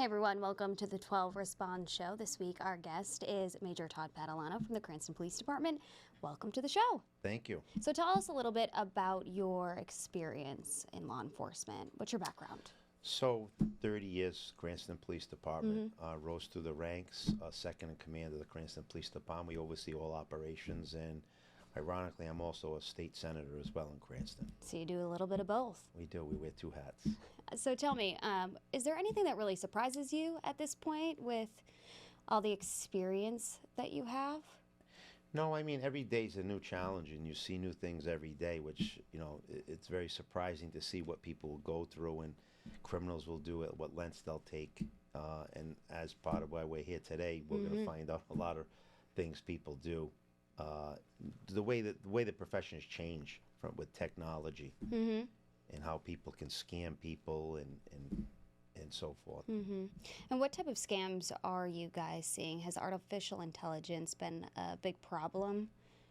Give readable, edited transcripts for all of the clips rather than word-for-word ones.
Hey everyone, welcome to the 12 Response Show. This week our guest is Major Todd Patalano from the Cranston Police Department. Welcome to the show. Thank you. So tell us a little bit about your experience in law enforcement. What's your background? So 30 years, Cranston Police Department, rose through the ranks, second in command of the Cranston Police Department. We oversee all operations, and ironically, I'm also a state senator as well in Cranston. So you do a little bit of both. We do. We wear two hats. So tell me, is there anything that really surprises you at this point with all the experience that you have? No, I mean, every day's a new challenge, and you see new things every day, which, you know, it's very surprising to see what people will go through and criminals will do, what lengths they'll take. And as part of why we're here today, we're going to find out a lot of things people do. The way the profession has changed with technology and how people can scam people and so forth. And what type of scams are you guys seeing? Has artificial intelligence been a big problem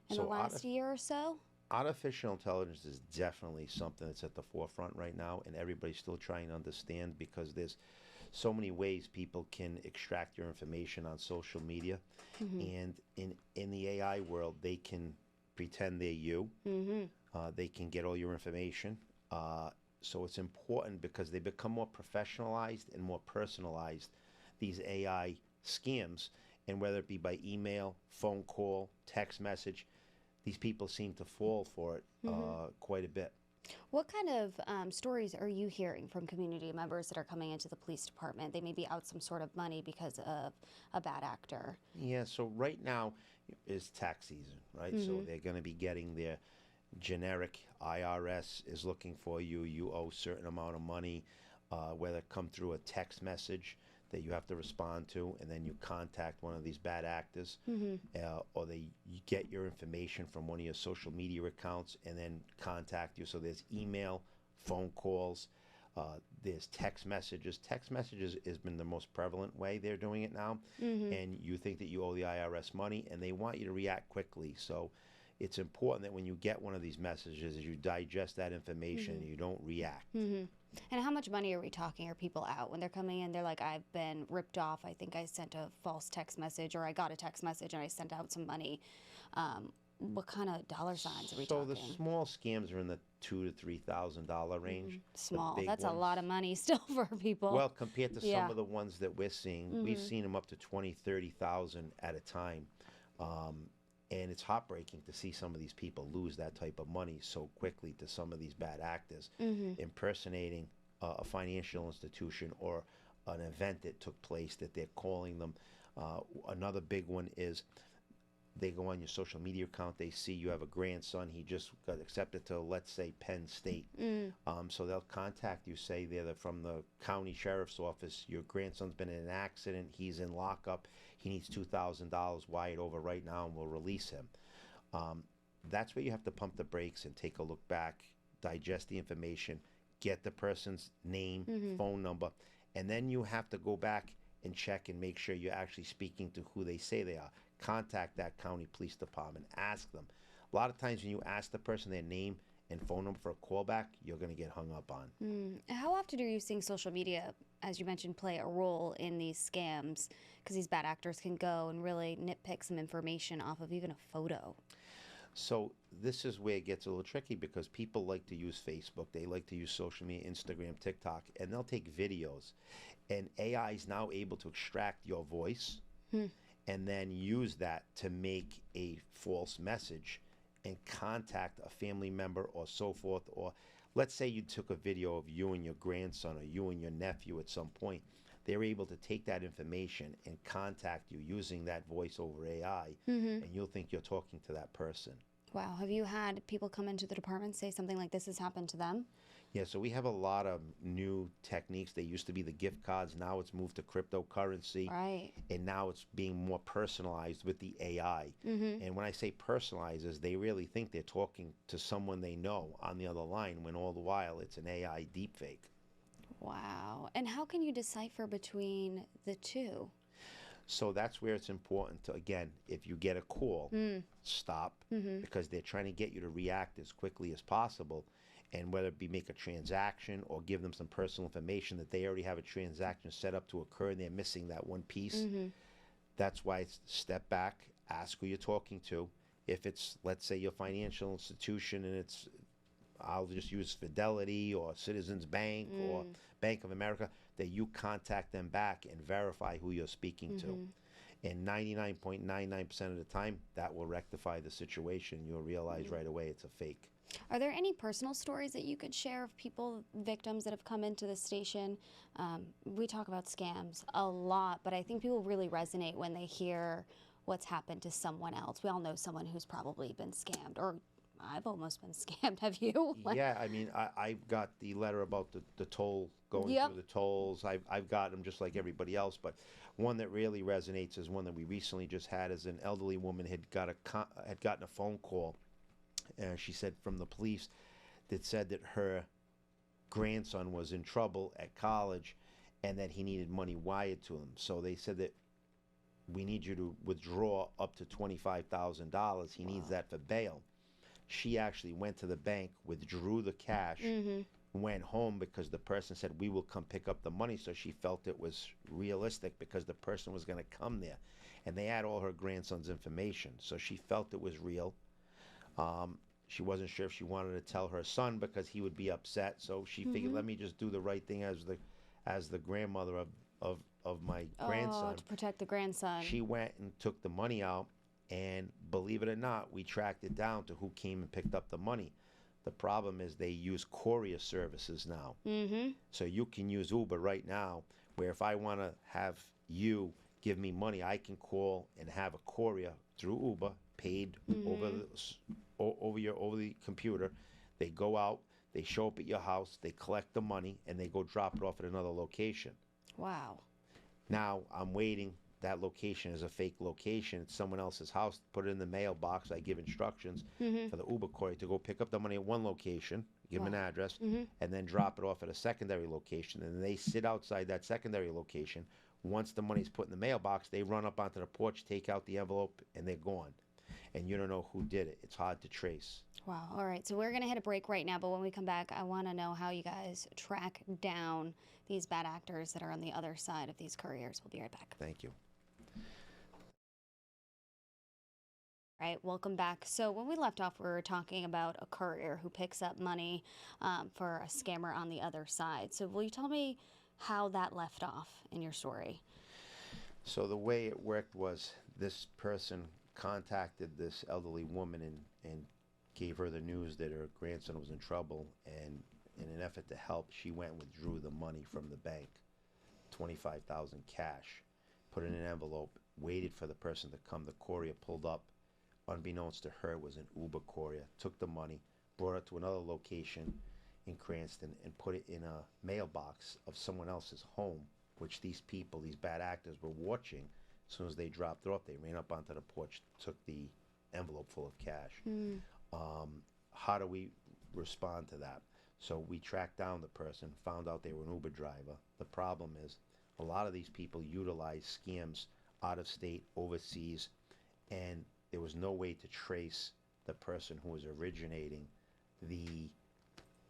in the last year or so? Artificial intelligence is definitely something that's at the forefront right now, and everybody's still trying to understand because there's so many ways people can extract your information on social media. And in the AI world, they can pretend they're you. They can get all your information. So it's important because they become more professionalized and more personalized, these AI scams. And whether it be by email, phone call, text message, these people seem to fall for it quite a bit. What kind of stories are you hearing from community members that are coming into the police department? They may be out some sort of money because of a bad actor. Yeah, so right now is tax season, right? So they're going to be getting their generic IRS is looking for you. You owe a certain amount of money, whether it come through a text message that you have to respond to, and then you contact one of these bad actors, or you get your information from one of your social media accounts and then contact you. So there's email, phone calls, there's text messages. Text messages has been the most prevalent way they're doing it now, and you think that you owe the IRS money, and they want you to react quickly. So it's important that when you get one of these messages, you digest that information and you don't react. And how much money are we talking? Are people out when they're coming in? They're like, I've been ripped off. I think I sent a false text message, or I got a text message and I sent out some money. What kind of dollar signs are we talking? So the small scams are in the $2,000 to $3,000 range. Small. That's a lot of money still for people. Well, compared to some of the ones that we're seeing, we've seen them up to 20, 30,000 at a time. And it's heartbreaking to see some of these people lose that type of money so quickly to some of these bad actors impersonating a financial institution or an event that took place that they're calling them. Another big one is they go on your social media account, they see you have a grandson, he just got accepted to, let's say, Penn State. So they'll contact you, say they're from the county sheriff's office, your grandson's been in an accident, he's in lockup, he needs $2,000 wired over right now and we'll release him. That's where you have to pump the brakes and take a look back, digest the information, get the person's name, phone number, and then you have to go back and check and make sure you're actually speaking to who they say they are. Contact that county police department, ask them. A lot of times when you ask the person their name and phone number for a callback, you're going to get hung up on. How often are you seeing social media, as you mentioned, play a role in these scams? Because these bad actors can go and really nitpick some information off of even a photo. So this is where it gets a little tricky because people like to use Facebook, they like to use social media, Instagram, TikTok, and they'll take videos. And AI is now able to extract your voice and then use that to make a false message and contact a family member or so forth. Or let's say you took a video of you and your grandson or you and your nephew at some point. They're able to take that information and contact you using that voice over AI, and you'll think you're talking to that person. Wow. Have you had people come into the department say something like this has happened to them? Yeah, so we have a lot of new techniques. They used to be the gift cards. Now it's moved to cryptocurrency. Right. And now it's being more personalized with the AI. And when I say personalized, is they really think they're talking to someone they know on the other line when all the while it's an AI deepfake. Wow. And how can you decipher between the two? So that's where it's important to, again, if you get a call, stop, because they're trying to get you to react as quickly as possible. and whether it be make a transaction or give them some personal information that they already have a transaction set up to occur and they're missing that one piece. That's why it's step back, ask who you're talking to. If it's, let's say, your financial institution and it's, I'll just use Fidelity or Citizens Bank or Bank of America, that you contact them back and verify who you're speaking to. And 99.99% of the time, that will rectify the situation. You'll realize right away it's a fake. Are there any personal stories that you could share of people, victims that have come into the station? We talk about scams a lot, but I think people really resonate when they hear what's happened to someone else. We all know someone who's probably been scammed, or I've almost been scammed. Have you? Yeah, I mean, I got the letter about the toll, going through the tolls. I've got them just like everybody else, but one that really resonates is one that we recently just had. Is an elderly woman had gotten a phone call, she said, from the police that said that her grandson was in trouble at college and that he needed money wired to him. So they said that we need you to withdraw up to $25,000. He needs that for bail. She actually went to the bank, withdrew the cash, went home because the person said, we will come pick up the money. So she felt it was realistic because the person was going to come there. And they had all her grandson's information. So she felt it was real. She wasn't sure if she wanted to tell her son because he would be upset. So she figured, let me just do the right thing as the grandmother of my grandson. To protect the grandson. She went and took the money out. And believe it or not, we tracked it down to who came and picked up the money. The problem is they use courier services now. So you can use Uber right now, where if I want to have you give me money, I can call and have a courier through Uber paid over the computer. They go out, they show up at your house, they collect the money, and they go drop it off at another location. Wow. Now I'm waiting. That location is a fake location. It's someone else's house. Put it in the mailbox. I give instructions for the Uber courier to go pick up the money at one location, give them an address, and then drop it off at a secondary location. And they sit outside that secondary location. Once the money's put in the mailbox, they run up onto the porch, take out the envelope, and they're gone. And you don't know who did it. It's hard to trace. Wow. All right. So we're going to hit a break right now. But when we come back, I want to know how you guys track down these bad actors that are on the other side of these couriers. We'll be right back. Thank you. All right, welcome back. So when we left off, we were talking about a courier who picks up money for a scammer on the other side. So will you tell me how that left off in your story? So the way it worked was this person contacted this elderly woman and gave her the news that her grandson was in trouble. And in an effort to help, she went and withdrew the money from the bank, $25,000 cash, put it in an envelope, waited for the person to come. The courier pulled up. Unbeknownst to her, it was an Uber courier, took the money, brought it to another location in Cranston, and put it in a mailbox of someone else's home, which these people, these bad actors, were watching. As soon as they dropped it off, they ran up onto the porch, took the envelope full of cash. How do we respond to that? So we tracked down the person, found out they were an Uber driver. The problem is a lot of these people utilize scams out of state, overseas, and there was no way to trace the person who was originating the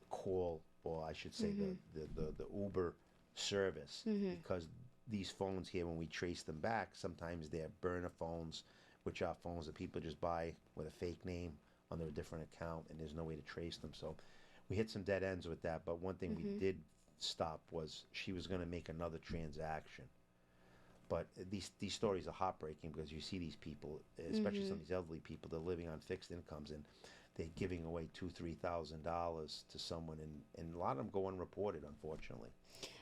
call, or I should say the Uber service, because these phones here, when we trace them back, sometimes they're burner phones, which are phones that people just buy with a fake name under a different account, and there's no way to trace them. So we hit some dead ends with that, but one thing we did stop was she was going to make another transaction. But these stories are heartbreaking because you see these people, especially some of these elderly people, they're living on fixed incomes and they're giving away $2,000-$3,000 to someone, and a lot of them go unreported, unfortunately.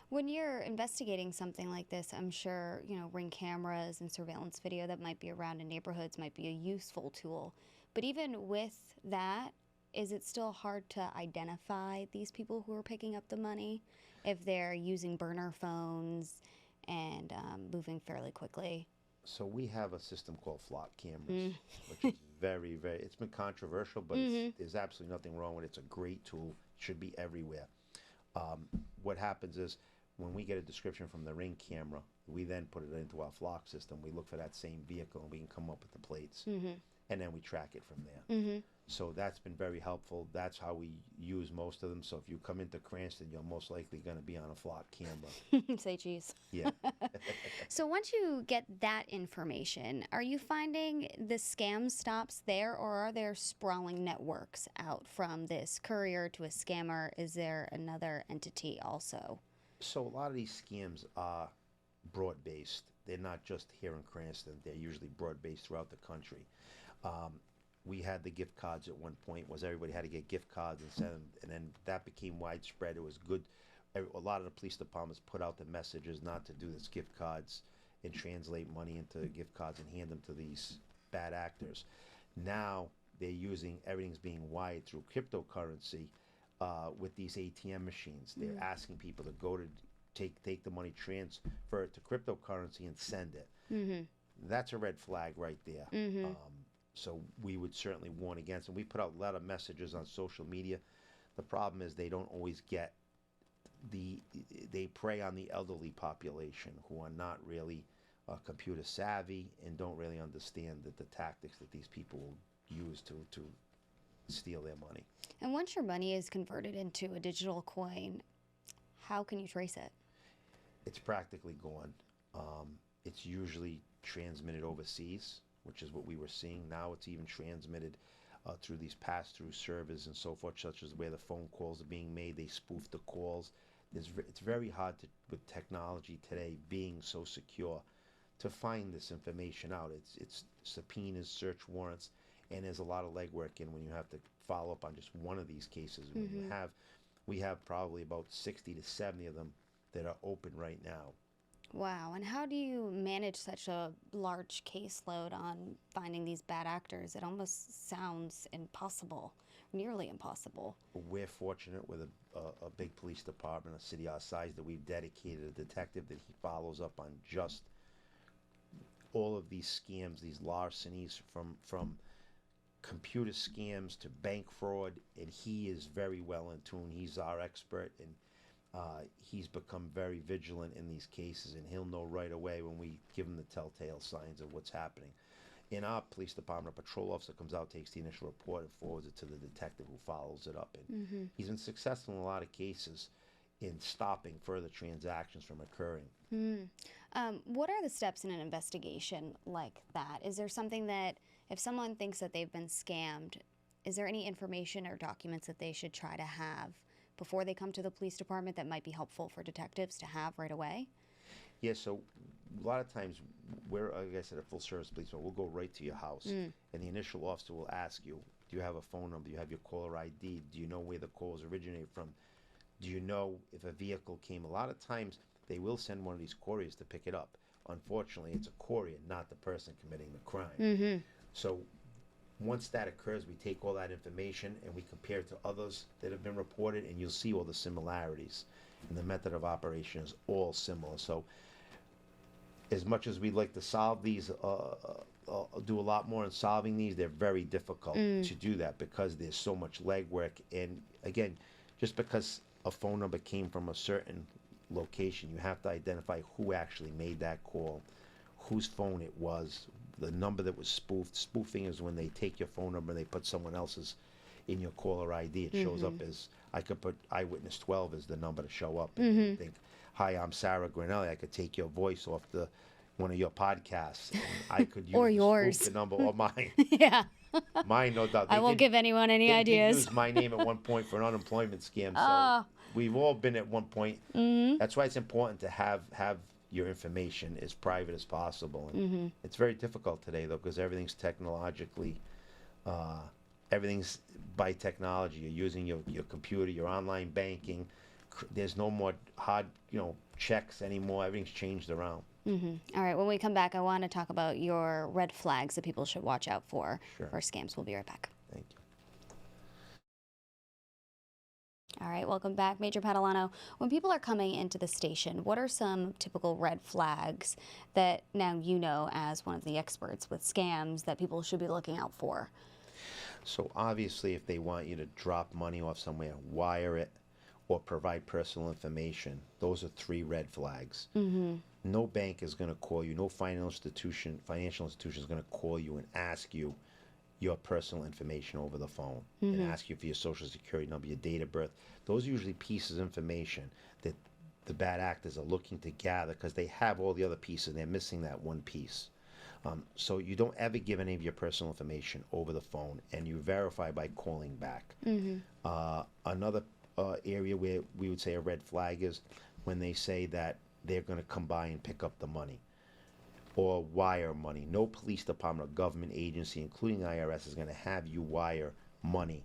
When you're investigating something like this, I'm sure, Ring cameras and surveillance video that might be around in neighborhoods might be a useful tool. But even with that, is it still hard to identify these people who are picking up the money if they're using burner phones and moving fairly quickly? So we have a system called flock cameras, which is very, very, it's been controversial, but there's absolutely nothing wrong with it. It's a great tool. It should be everywhere. What happens is when we get a description from the Ring camera, we then put it into our flock system. We look for that same vehicle and we can come up with the plates. And then we track it from there. So that's been very helpful. That's how we use most of them. So if you come into Cranston, you're most likely going to be on a flop camera. Say cheese. Yeah. So once you get that information, are you finding the scam stops there, or are there sprawling networks out from this courier to a scammer? Is there another entity also? So a lot of these scams are broad-based. They're not just here in Cranston. They're usually broad-based throughout the country. We had the gift cards at one point, was everybody had to get gift cards and send them, and then that became widespread. It was good. A lot of the police departments put out the messages not to do this gift cards and translate money into gift cards and hand them to these bad actors. Now they're using, everything's being wired through cryptocurrency with these ATM machines. They're asking people to go to take the money, transfer it to cryptocurrency and send it. That's a red flag right there. So we would certainly warn against it. We put out a lot of messages on social media. The problem is they don't always get they prey on the elderly population who are not really computer savvy and don't really understand the tactics that these people will use to steal their money. And once your money is converted into a digital coin, how can you trace it? It's practically gone. It's usually transmitted overseas, which is what we were seeing. Now it's even transmitted through these pass-through servers and so forth, such as where the phone calls are being made. They spoof the calls. It's very hard with technology today being so secure to find this information out. It's subpoenas, search warrants, and there's a lot of legwork in when you have to follow up on just one of these cases. When we have probably about 60 to 70 of them that are open right now. Wow. And how do you manage such a large caseload on finding these bad actors? It almost sounds impossible, nearly impossible. We're fortunate with a big police department, a city our size, that we've dedicated a detective that he follows up on just all of these scams, these larcenies, from computer scams to bank fraud, and he is very well in tune. He's our expert, and he's become very vigilant in these cases, and he'll know right away when we give him the telltale signs of what's happening. In our police department, a patrol officer comes out, takes the initial report, and forwards it to the detective who follows it up. And he's been successful in a lot of cases in stopping further transactions from occurring. What are the steps in an investigation like that? Is there something that, if someone thinks that they've been scammed, is there any information or documents that they should try to have before they come to the police department that might be helpful for detectives to have right away? Yeah, so a lot of times we're, like I said, a full-service policeman. We'll go right to your house, and the initial officer will ask you, do you have a phone number? Do you have your caller ID? Do you know where the calls originate from? Do you know if a vehicle came? A lot of times they will send one of these couriers to pick it up. Unfortunately, it's a courier, not the person committing the crime. So once that occurs, we take all that information and we compare it to others that have been reported, and you'll see all the similarities. And the method of operation is all similar. So as much as we'd like to solve these, do a lot more in solving these, they're very difficult to do that because there's so much legwork. And again, just because a phone number came from a certain location, you have to identify who actually made that call, whose phone it was, the number that was spoofed. Spoofing is when they take your phone number and they put someone else's in your caller ID. It shows up as, I could put Eyewitness 12 as the number to show up. And think, hi, I'm Sarah Grinelli. I could take your voice off one of your podcasts. And I could use Or yours. the number or mine. Yeah. Mine, no doubt. I won't give anyone any They ideas. used my name at one point for an unemployment scam. So we've all been at one point. That's why it's important to have your information as private as possible. And it's very difficult today, though, because everything's technologically, everything's by technology. You're using your computer, your online banking. There's no more hard, checks anymore. Everything's changed around. All right, when we come back, I want to talk about your red flags that people should watch out for scams. We'll be right back. Thank you. All right, welcome back. Major Patalano, when people are coming into the station, what are some typical red flags that now you know as one of the experts with scams that people should be looking out for? So obviously, if they want you to drop money off somewhere, wire it, or provide personal information, those are 3 red flags. No bank is going to call you, no financial institution is going to call you and ask you your personal information over the phone and ask you for your social security number, your date of birth. Those are usually pieces of information that the bad actors are looking to gather because they have all the other pieces. They're missing that one piece. So you don't ever give any of your personal information over the phone, and you verify by calling back. Another area where we would say a red flag is when they say that they're going to come by and pick up the money or wire money. No police department or government agency, including IRS, is going to have you wire money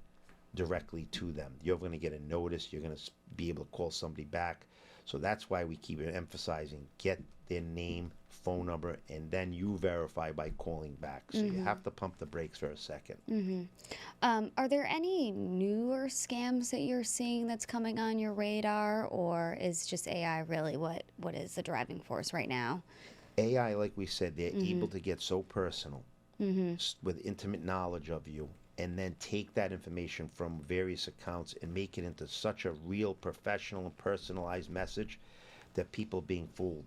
directly to them. You're going to get a notice. You're going to be able to call somebody back. So that's why we keep emphasizing get their name, phone number, and then you verify by calling back. So you have to pump the brakes for a second. Are there any newer scams that you're seeing that's coming on your radar, or is just AI really what is the driving force right now? AI, like we said, they're able to get so personal with intimate knowledge of you, and then take that information from various accounts and make it into such a real professional and personalized message that people are being fooled.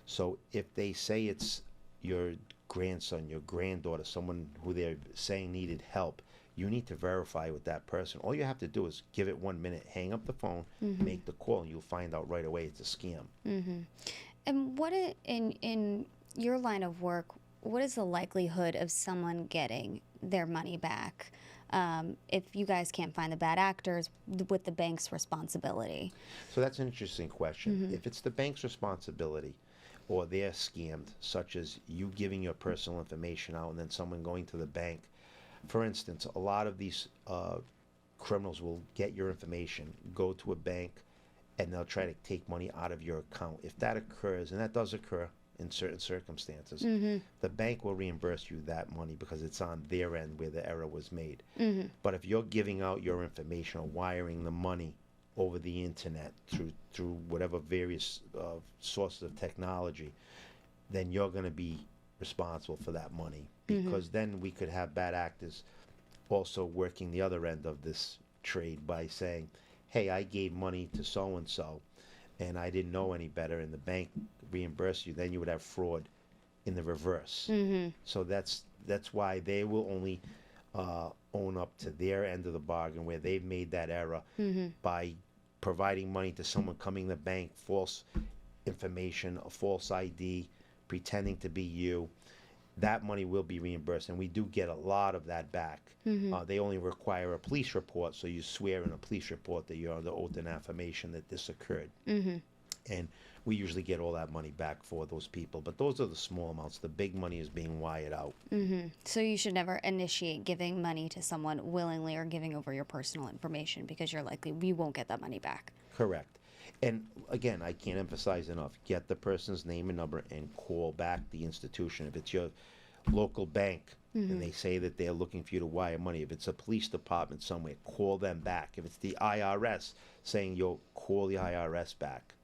So if they say it's your grandson, your granddaughter, someone who they're saying needed help, you need to verify with that person. All you have to do is give it 1 minute, hang up the phone, make the call, and you'll find out right away it's a scam. And in your line of work, what is the likelihood of someone getting their money back if you guys can't find the bad actors with the bank's responsibility? So that's an interesting question. If it's the bank's responsibility or they're scammed, such as you giving your personal information out and then someone going to the bank, for instance, a lot of these criminals will get your information, go to a bank, and they'll try to take money out of your account. If that occurs, and that does occur in certain circumstances, the bank will reimburse you that money because it's on their end where the error was made. But if you're giving out your information or wiring the money over the internet through whatever various sources of technology, then you're going to be responsible for that money, because then we could have bad actors also working the other end of this trade by saying, hey, I gave money to so-and-so and I didn't know any better, and the bank reimbursed you. Then you would have fraud in the reverse. So that's why they will only own up to their end of the bargain where they've made that error by providing money to someone coming to the bank, false information, a false ID, pretending to be you. That money will be reimbursed, and we do get a lot of that back. They only require a police report, so you swear in a police report that you're under oath and affirmation that this occurred. And we usually get all that money back for those people. But those are the small amounts. The big money is being wired out. So you should never initiate giving money to someone willingly or giving over your personal information, because you're likely you won't get that money back. Correct. And again, I can't emphasize enough, get the person's name and number and call back the institution. If it's your local bank and they say that they're looking for you to wire money, if it's a police department somewhere, call them back. If it's the IRS saying you'll call the IRS back.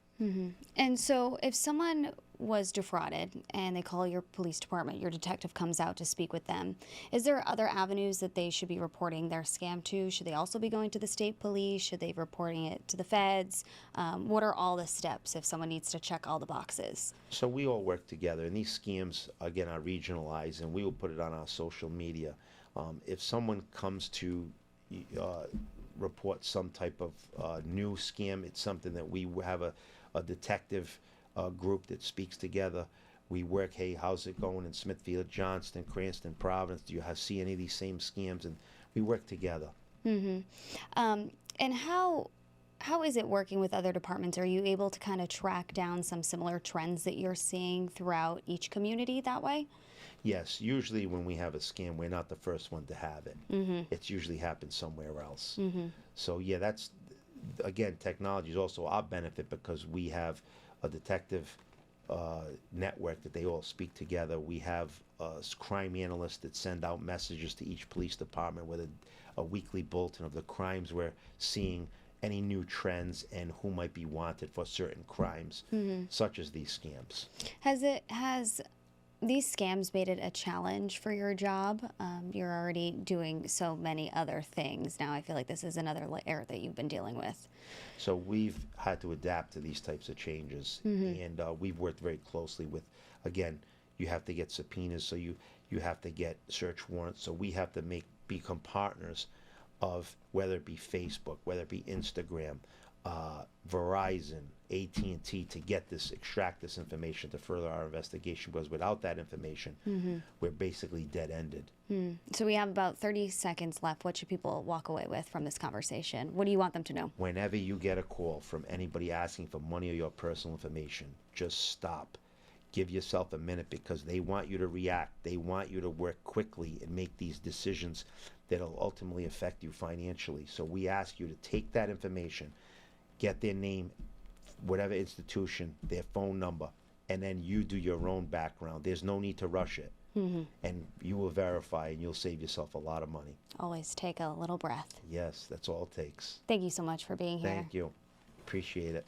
And so if someone was defrauded and they call your police department, your detective comes out to speak with them, is there other avenues that they should be reporting their scam to? Should they also be going to the state police? Should they be reporting it to the feds? What are all the steps if someone needs to check all the boxes? So we all work together, and these scams, again, are regionalized, and we will put it on our social media. If someone comes to report some type of new scam, it's something that we have a detective group that speaks together. We work, hey, how's it going in Smithfield, Johnston, Cranston, Providence? Do you see any of these same scams? And we work together. And how is it working with other departments? Are you able to kind of track down some similar trends that you're seeing throughout each community that way? Yes, usually when we have a scam, we're not the first one to have it. It's usually happened somewhere else. So yeah, that's, again, technology is also our benefit because we have a detective network that they all speak together. We have crime analysts that send out messages to each police department with a weekly bulletin of the crimes we're seeing, any new trends, and who might be wanted for certain crimes, such as these scams. Has these scams made it a challenge for your job? You're already doing so many other things. Now I feel like this is another layer that you've been dealing with. So we've had to adapt to these types of changes, and we've worked very closely with, again, you have to get subpoenas, so you you have to get search warrants. So we have to become partners of, whether it be Facebook, whether it be Instagram, Verizon, AT&T, to extract this information to further our investigation, because without that information, we're basically dead-ended. So we have about 30 seconds left. What should people walk away with from this conversation? What do you want them to know? Whenever you get a call from anybody asking for money or your personal information, just stop. Give yourself a minute, because they want you to react. They want you to work quickly and make these decisions that'll ultimately affect you financially. So we ask you to take that information, get their name, whatever institution, their phone number, and then you do your own background. There's no need to rush it. And you will verify, and you'll save yourself a lot of money. Always take a little breath. Yes, that's all it takes. Thank you so much for being here. Thank you. Appreciate it.